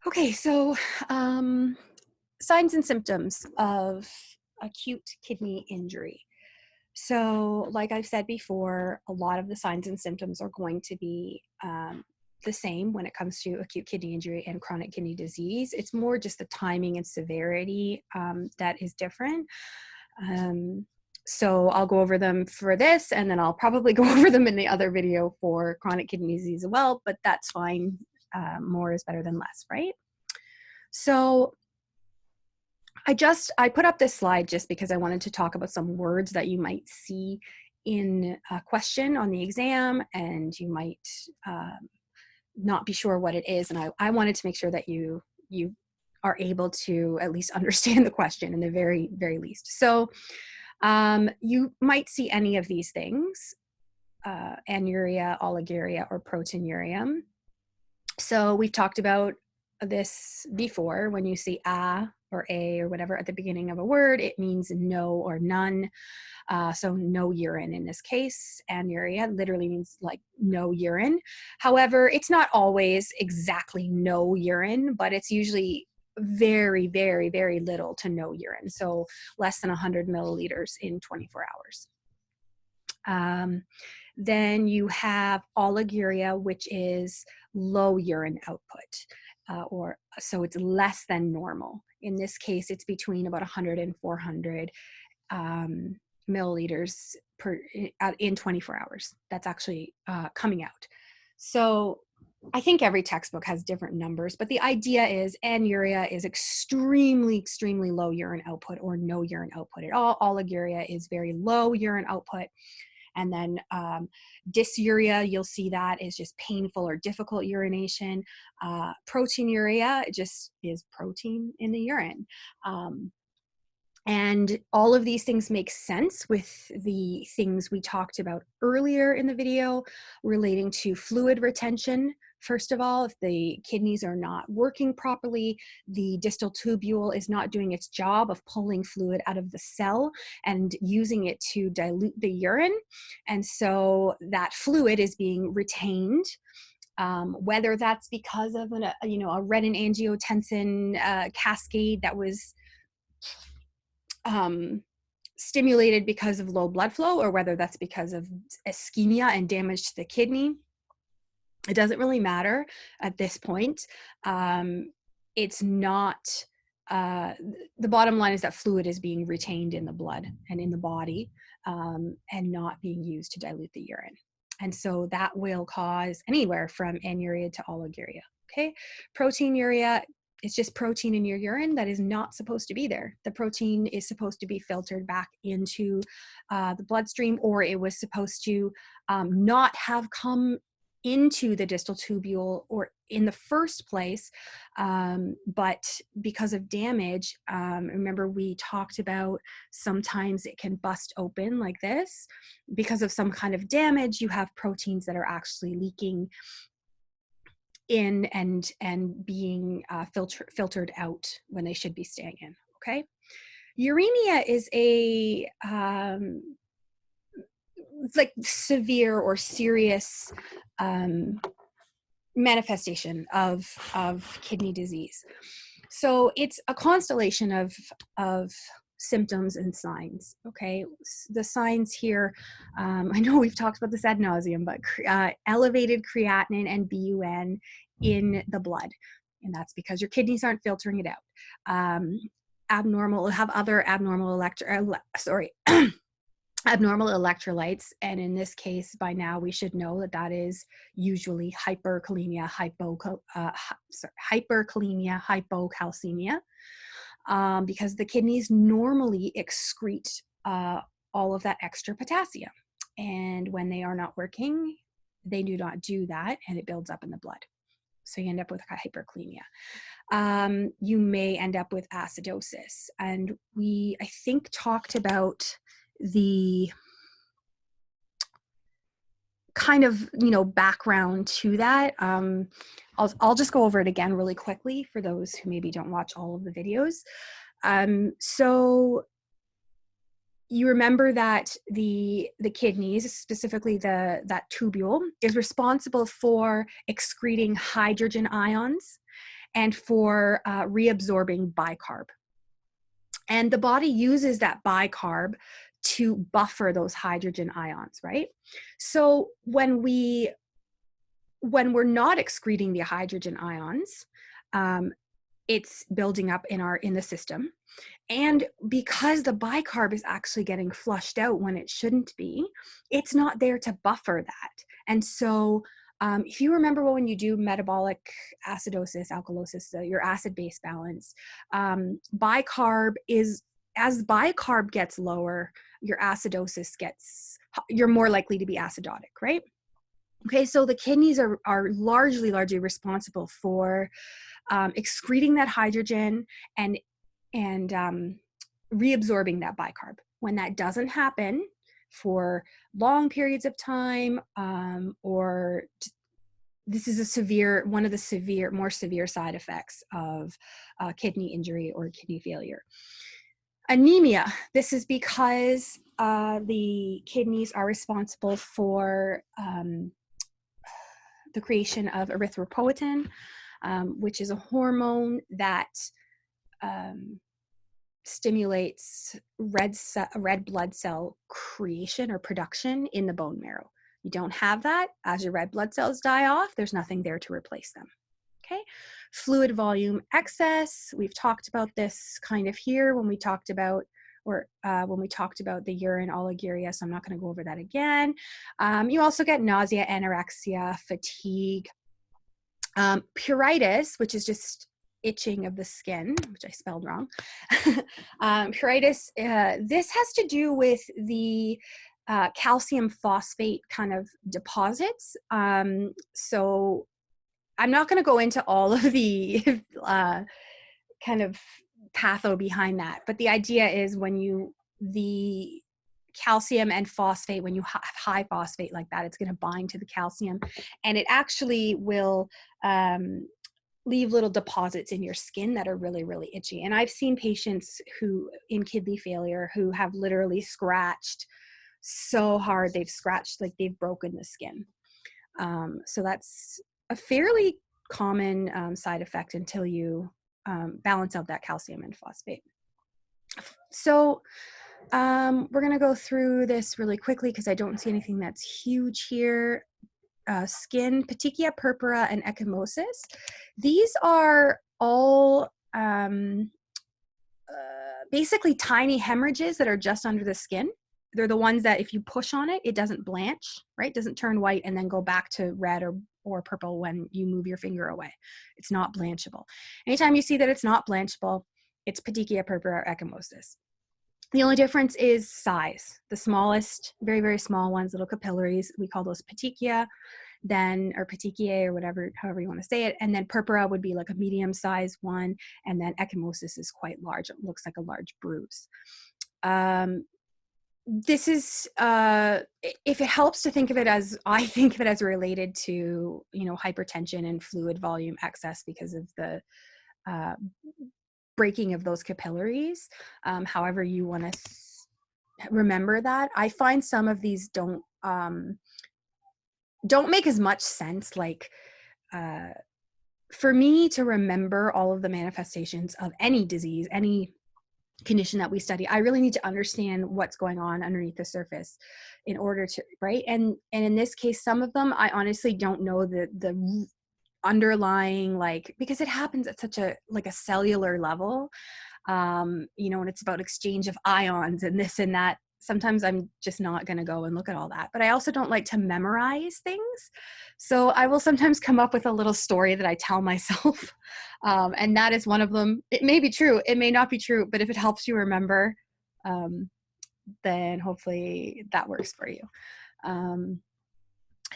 Okay, so signs and symptoms of acute kidney injury. So, like I've said before, a lot of the signs and symptoms are going to be the same when it comes to acute kidney injury and chronic kidney disease. It's more just the timing and severity that is different. So I'll go over them for this, and then I'll probably go over them in the other video for chronic kidney disease as well, but that's fine. More is better than less, right? So I put up this slide just because I wanted to talk about some words that you might see in a question on the exam, and you might not be sure what it is. And I wanted to make sure that you are able to at least understand the question in the very, very least. So you might see any of these things, anuria, oligaria, or proteinuria. So we've talked about this before. When you see or a or whatever at the beginning of a word, it means no or none. So no urine in this case. Anuria literally means like no urine. However, it's not always exactly no urine, but it's usually very, very, very little to no urine. So less than 100 milliliters in 24 hours. Then you have oligaria, which is low urine output, so it's less than normal. In this case, it's between about 100 and 400 milliliters in 24 hours. That's actually coming out. So I think every textbook has different numbers, but the idea is anuria is extremely, extremely low urine output or no urine output at all. Oligaria is very low urine output. And then dysuria, you'll see that is just painful or difficult urination. Proteinuria just is protein in the urine. And all of these things make sense with the things we talked about earlier in the video relating to fluid retention. First of all, if the kidneys are not working properly, the distal tubule is not doing its job of pulling fluid out of the cell and using it to dilute the urine. And so that fluid is being retained. Whether that's because of a renin-angiotensin cascade that was stimulated because of low blood flow, or whether that's because of ischemia and damage to the kidney. It doesn't really matter at this point. It's not, the bottom line is that fluid is being retained in the blood and in the body and not being used to dilute the urine. And so that will cause anywhere from anuria to oligaria, okay? Proteinuria, it's just protein in your urine that is not supposed to be there. The protein is supposed to be filtered back into the bloodstream, or it was supposed to not have come into the distal tubule or in the first place, but because of damage, remember we talked about sometimes it can bust open like this. Because of some kind of damage, you have proteins that are actually leaking in and being filtered out when they should be staying in, okay? Uremia is a like severe or serious manifestation of kidney disease. So it's a constellation of symptoms and signs, okay? The signs here, I know we've talked about this ad nauseum, but elevated creatinine and BUN in the blood, and that's because your kidneys aren't filtering it out. Abnormal abnormal electrolytes, and in this case, by now we should know that that is usually hyperkalemia, hypocalcemia, because the kidneys normally excrete all of that extra potassium, and when they are not working, they do not do that, and it builds up in the blood. So you end up with hyperkalemia. You may end up with acidosis, and we, I think, talked about the kind of, background to that. I'll just go over it again really quickly for those who maybe don't watch all of the videos. So you remember that the kidneys, specifically that tubule, is responsible for excreting hydrogen ions, and for reabsorbing bicarb. And the body uses that bicarb to buffer those hydrogen ions, right? So when we're not excreting the hydrogen ions, it's building up in the system. And because the bicarb is actually getting flushed out when it shouldn't be, it's not there to buffer that. And so if you remember when you do metabolic acidosis, alkalosis, your acid-base balance, bicarb is, as bicarb gets lower, your acidosis you're more likely to be acidotic, right? Okay, so the kidneys are largely responsible for excreting that hydrogen and reabsorbing that bicarb. When that doesn't happen for long periods of time, or this is one of the more severe side effects of kidney injury or kidney failure. Anemia. This is because the kidneys are responsible for the creation of erythropoietin, which is a hormone that stimulates red blood cell creation or production in the bone marrow. You don't have that. As your red blood cells die off, there's nothing there to replace them. Okay. Fluid volume excess. We've talked about this kind of here when we talked about the urine oligaria, so I'm not going to go over that again. You also get nausea, anorexia, fatigue, pruritus, which is just itching of the skin, which I spelled wrong. Pruritus, this has to do with the calcium phosphate kind of deposits. So I'm not going to go into all of the kind of patho behind that, but the idea is the calcium and phosphate, when you have high phosphate like that, it's going to bind to the calcium, and it actually will leave little deposits in your skin that are really, really itchy. And I've seen patients in kidney failure who have literally scratched so hard, they've broken the skin. So that's a fairly common side effect until you balance out that calcium and phosphate. So we're going to go through this really quickly because I don't see anything that's huge here. Skin, Paticchia, Purpura, and Eccomosis. These are all basically tiny hemorrhages that are just under the skin. They're the ones that if you push on it, it doesn't blanch, right? It doesn't turn white and then go back to red or purple when you move your finger away. It's not blanchable. Anytime you see that it's not blanchable, it's Paticchia, Purpura, or Eccomosis. The only difference is size. The smallest, very, very small ones, little capillaries, we call those Paticchia, or Paticchiae, or however you want to say it. And then Purpura would be like a medium-sized one, and then Eccomosis is quite large. It looks like a large bruise. This is, if it helps to think of it as, I think of it as related to, hypertension and fluid volume excess because of the breaking of those capillaries. However you want to remember that. I find some of these don't make as much sense. Like, for me to remember all of the manifestations of any disease, any condition that we study, I really need to understand what's going on underneath the surface in order to, right? And in this case, some of them, I honestly don't know the underlying, because it happens at such a cellular level, and it's about exchange of ions and this and that. Sometimes I'm just not going to go and look at all that, but I also don't like to memorize things. So I will sometimes come up with a little story that I tell myself. And that is one of them. It may be true. It may not be true, but if it helps you remember, then hopefully that works for you.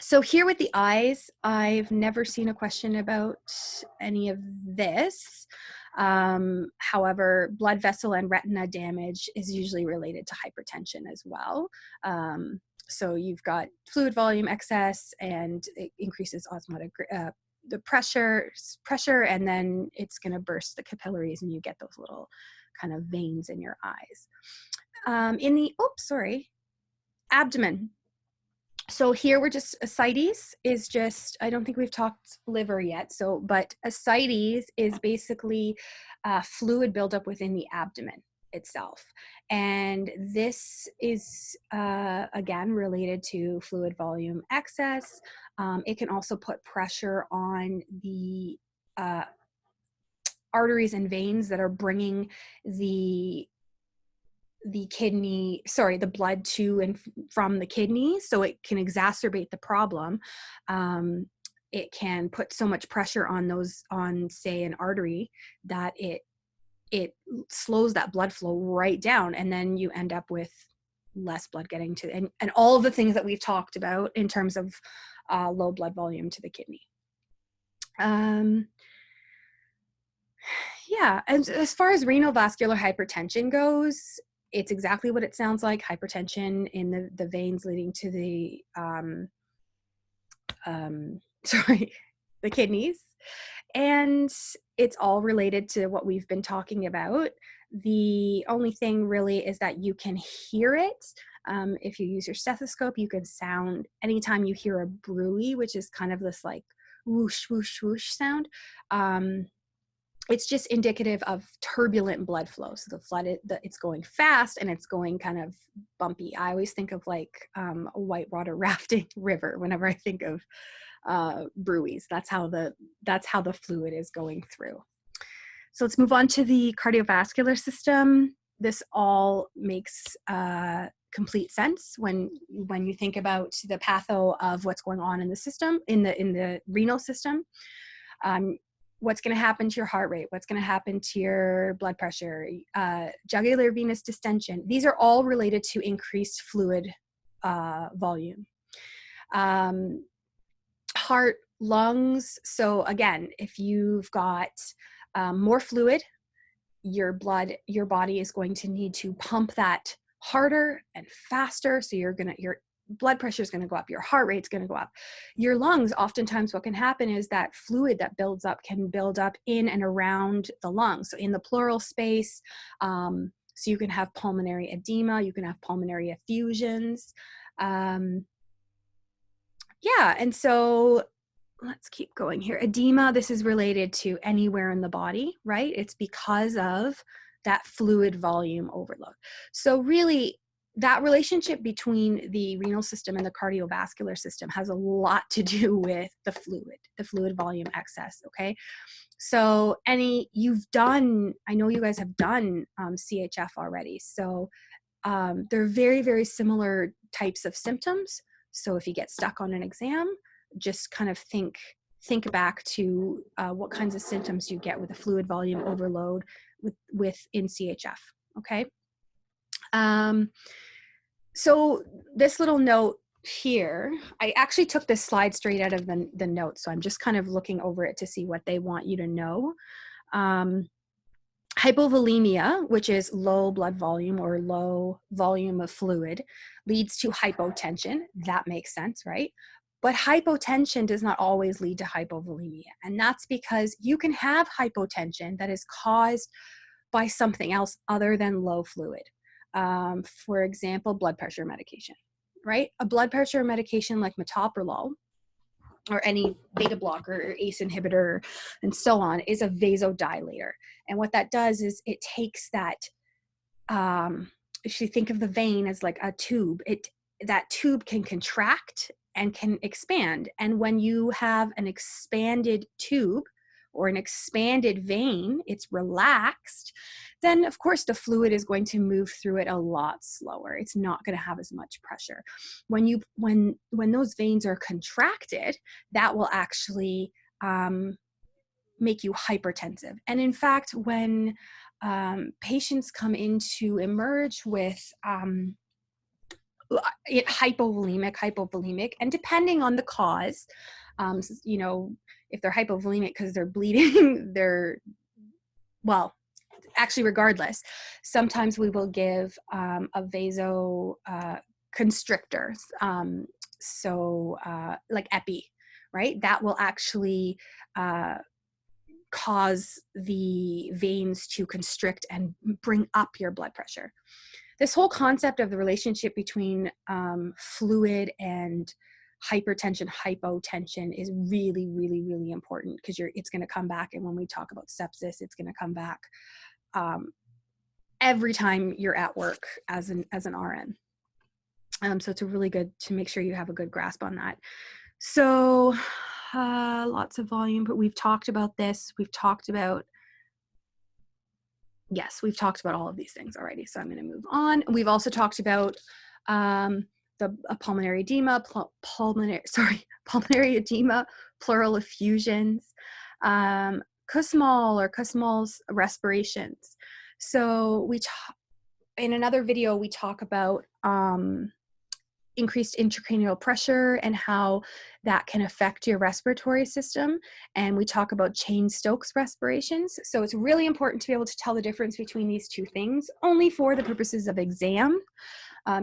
So here with the eyes, I've never seen a question about any of this. However, blood vessel and retina damage is usually related to hypertension as well. So you've got fluid volume excess, and it increases osmotic the pressure, and then it's going to burst the capillaries, and you get those little kind of veins in your eyes. In the abdomen. So here we're just, ascites is just, I don't think we've talked liver yet. So, but ascites is basically fluid buildup within the abdomen itself. And this is, again, related to fluid volume excess. It can also put pressure on the arteries and veins that are bringing the blood to and from the kidney, so it can exacerbate the problem. It can put so much pressure on those, on say an artery, that it slows that blood flow right down, and then you end up with less blood getting to, and all of the things that we've talked about in terms of low blood volume to the kidney. Yeah, and as far as renal vascular hypertension goes, it's exactly what it sounds like: hypertension in the veins leading to the the kidneys. And it's all related to what we've been talking about. The only thing really is that you can hear it. If you use your stethoscope, you can sound, anytime you hear a bruit, which is kind of this like whoosh, whoosh, whoosh sound. It's just indicative of turbulent blood flow. So it's going fast and it's going kind of bumpy. I always think of like a whitewater rafting river whenever I think of bruits. That's how the fluid is going through. So let's move on to the cardiovascular system. This all makes complete sense when you think about the patho of what's going on in the system, in the renal system. What's going to happen to your heart rate? What's going to happen to your blood pressure? Jugular venous distension. These are all related to increased fluid volume. Heart, lungs. So again, if you've got more fluid, your body is going to need to pump that harder and faster. So your blood pressure is going to go up, your heart rate is going to go up. Your lungs, oftentimes what can happen is that fluid that builds up can build up in and around the lungs, so in the pleural space. So you can have pulmonary edema, you can have pulmonary effusions. And so let's keep going here. Edema, this is related to anywhere in the body, right? It's because of that fluid volume overload. So really, that relationship between the renal system and the cardiovascular system has a lot to do with the fluid volume excess, okay? So I know you guys have done CHF already. So they're very, very similar types of symptoms. So if you get stuck on an exam, just kind of think back to what kinds of symptoms you get with a fluid volume overload in CHF, okay? So this little note here, I actually took this slide straight out of the notes, so I'm just kind of looking over it to see what they want you to know. Hypovolemia, which is low blood volume or low volume of fluid, leads to hypotension. That makes sense, right? But hypotension does not always lead to hypovolemia. And that's because you can have hypotension that is caused by something else other than low fluid. For example, blood pressure medication, right? A blood pressure medication like metoprolol or any beta blocker or ACE inhibitor and so on is a vasodilator. And what that does is it takes that, if you think of the vein as like a tube, that tube can contract and can expand. And when you have an expanded tube or an expanded vein, it's relaxed, then of course the fluid is going to move through it a lot slower. It's not going to have as much pressure. When those veins are contracted, that will actually make you hypertensive. And in fact, when patients come in to emerge with hypovolemic, and depending on the cause, if they're hypovolemic because they're bleeding, regardless, sometimes we will give a vasoconstrictor, like epi, right? That will actually cause the veins to constrict and bring up your blood pressure. this whole concept of the relationship between fluid and hypertension, hypotension is really, really, really important, because it's going to come back. And when we talk about sepsis, it's going to come back every time you're at work as an RN. So it's really good to make sure you have a good grasp on that. So lots of volume, but we've talked about this. We've talked about all of these things already. So I'm going to move on. We've also talked about the pulmonary edema, pulmonary edema, pleural effusions, Kussmaul or Kussmaul's respirations. So in another video, we talk about increased intracranial pressure and how that can affect your respiratory system. And we talk about Cheyne-Stokes respirations. So it's really important to be able to tell the difference between these two things, only for the purposes of exam,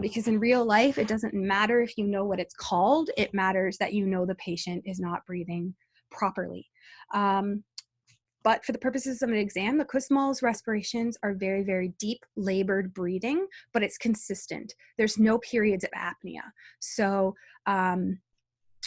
because in real life, it doesn't matter if you know what it's called. It matters that you know the patient is not breathing properly. But for the purposes of an exam, the Kussmaul's respirations are very, very deep, labored breathing, but it's consistent. There's no periods of apnea. So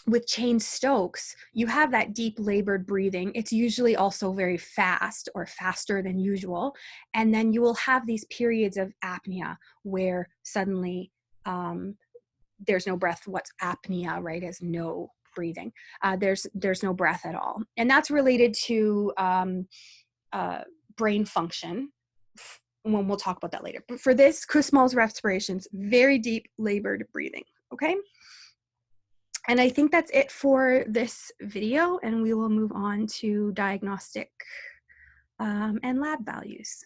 with Cheyne-Stokes, you have that deep, labored breathing. It's usually also very fast, or faster than usual. And then you will have these periods of apnea where suddenly there's no breath. What's apnea, right, is no breathing. There's no breath at all. And that's related to brain function, when we'll talk about that later. But for this, Kussmaul's respirations, very deep, labored breathing, okay? And I think that's it for this video, and we will move on to diagnostic and lab values.